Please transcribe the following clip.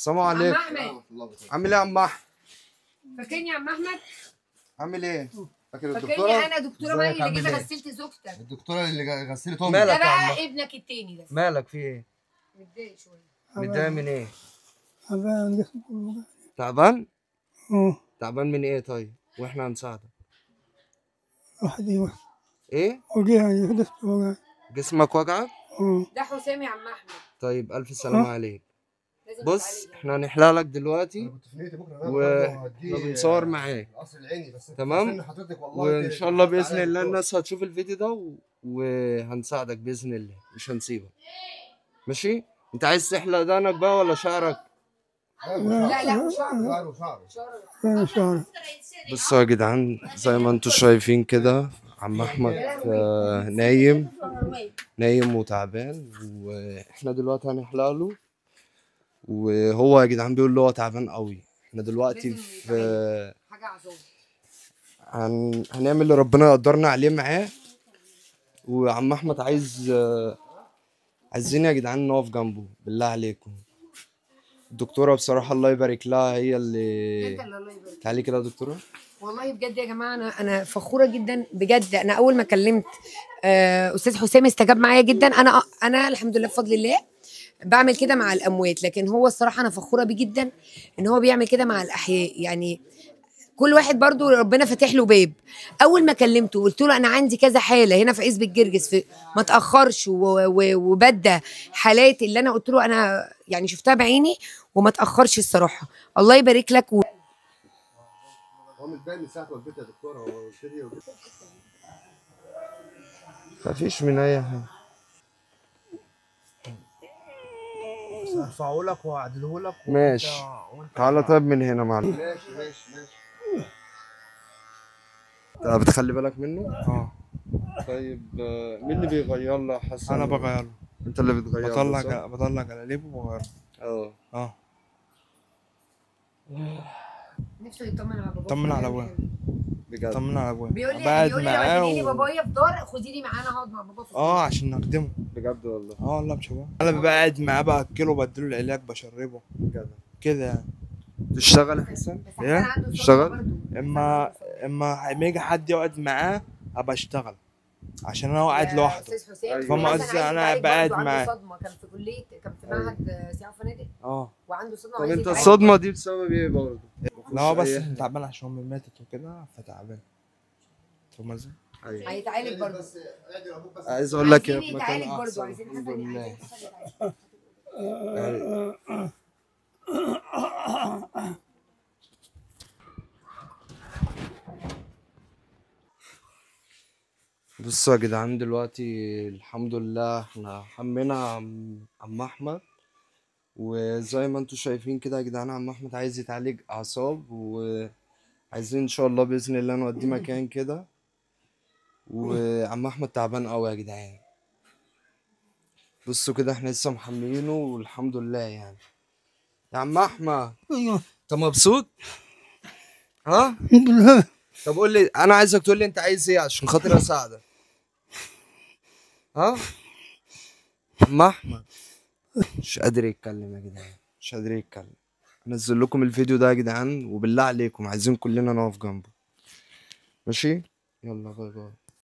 السلام عم عليكم. احمد عامل ايه يا عم احمد؟ فاكرني يا عم احمد؟ عامل ايه؟ فاكر فاكرني الدكتوره؟ انا دكتوره مي اللي عامل جيت ايه؟ غسلت زوجتك. الدكتوره اللي غسلت امي. مالك ده يا عم بقى أحمد؟ ابنك التاني ده. مالك في ايه؟ متضايق شويه. متضايق من ايه؟ تعبان جسمي كله وجعني. تعبان؟ اه تعبان من ايه طيب؟ واحنا هنساعدك. واحد ايوه ايه؟ وجعني جسمي وجعني. جسمك وجعك؟ ده حسام يا عم احمد. طيب الف سلامه عليك. لازم بص نتعالج. احنا هنحلق لك دلوقتي كنت في نيتي بكره واحنا بنصور معاك. القصر العيني بس تمام؟ حضرتك والله وان شاء الله باذن الله الناس هتشوف الفيديو ده وهنساعدك باذن الله، مش هنسيبك. ماشي؟ انت عايز تحلق دقنك بقى ولا شعرك؟ لا لا شعره فين شعري؟ بصوا يا جدعان زي ما انتم شايفين كده عم احمد نايم وتعبان، واحنا دلوقتي هنحلق له، وهو يا جدعان بيقول له هو تعبان قوي. احنا دلوقتي في حاجه عظيمه. هنعمل اللي ربنا يقدرنا عليه معاه. وعم احمد عايزين يا جدعان نقف جنبه بالله عليكم. الدكتوره بصراحه الله يبارك لها هي اللي جدا الله يبارك. تعالي كده يا دكتوره. والله بجد يا جماعه انا فخوره جدا بجد. انا اول ما كلمت استاذ حسام استجاب معايا جدا. انا الحمد لله بفضل الله بعمل كده مع الاموات، لكن هو الصراحه انا فخوره بيه جدا ان هو بيعمل كده مع الاحياء. يعني كل واحد برضو ربنا فاتح له باب. اول ما كلمته قلت له انا عندي كذا حاله هنا في عزبة الجرجس، ما تاخرش وبدى حالات اللي انا قلت له انا يعني شفتها بعيني وما تاخرش الصراحه. الله يبارك لك. هو متضايق من ساعه والدتي يا دكتوره. هو قلت لي مفيش من اي حاجه. هرفعه لك وهعدله لك. ماشي. تعالى طيب من هنا معلش. ماشي انت بتخلي بالك منه؟ اه طيب مين اللي بيغير له يا حسن؟ انا بغيره. انت اللي بتغير له صح؟ بطلع جلاليبه وبغيره. اه نفسه يطمن على بابا. طمن على ابويا. بجد؟ طمن على ابويا. بيقول لي قاعد لو معاه هتجيلي بابايا في دار خديني معانا اقعد مع بابا في الدار. عشان نخدمه. بجد والله؟ والله مش هو. انا ببقى قاعد معاه باكله وبديله العلاج بشربه بجد كده يعني. تشتغل يا حسن؟ بس حسن ايه؟ عنده صدمة اشتغل؟ برضو. اما يجي حد يقعد معاه ابقى اشتغل عشان انا قاعد لوحده. استاذ حسام فاهم حسن قصدي؟ عايز انا يتعالج قاعد برضو، معاه. عنده صدمه كان في كليه، كان في معهد سياحه وفنادق وعنده صدمه طب وعايز انت يتعالج. الصدمه دي بسبب ايه برضه؟ لا هو بس تعبان عشان امي ماتت وكده فتعبان. فاهم ازاي؟ ايوه هيتعالج برضو. عايز اقول لك عايزين في يتعالج مكان برضو. احسن عايزين الحمد حسن لله. يتعالج. بصوا يا جدعان دلوقتي الحمد لله احنا حمينا عم احمد، وزي ما انتوا شايفين كده يا جدعان عم احمد عايز يتعالج اعصاب، وعايزين ان شاء الله باذن الله نوديه مكان كده. وعم احمد تعبان قوي يا جدعان. بصوا كده احنا لسه محميينه والحمد لله يعني. يا عم احمد ايوه انت مبسوط؟ ها؟ الحمد لله. طب قول لي، انا عايزك تقول لي انت عايز ايه عشان خاطر اساعدك. ها؟ عم احمد مش قادر يتكلم يا جدعان، مش قادر يتكلم. انزل لكم الفيديو ده يا جدعان وبالله عليكم عايزين كلنا نقف جنبه. ماشي؟ يلا باي باي.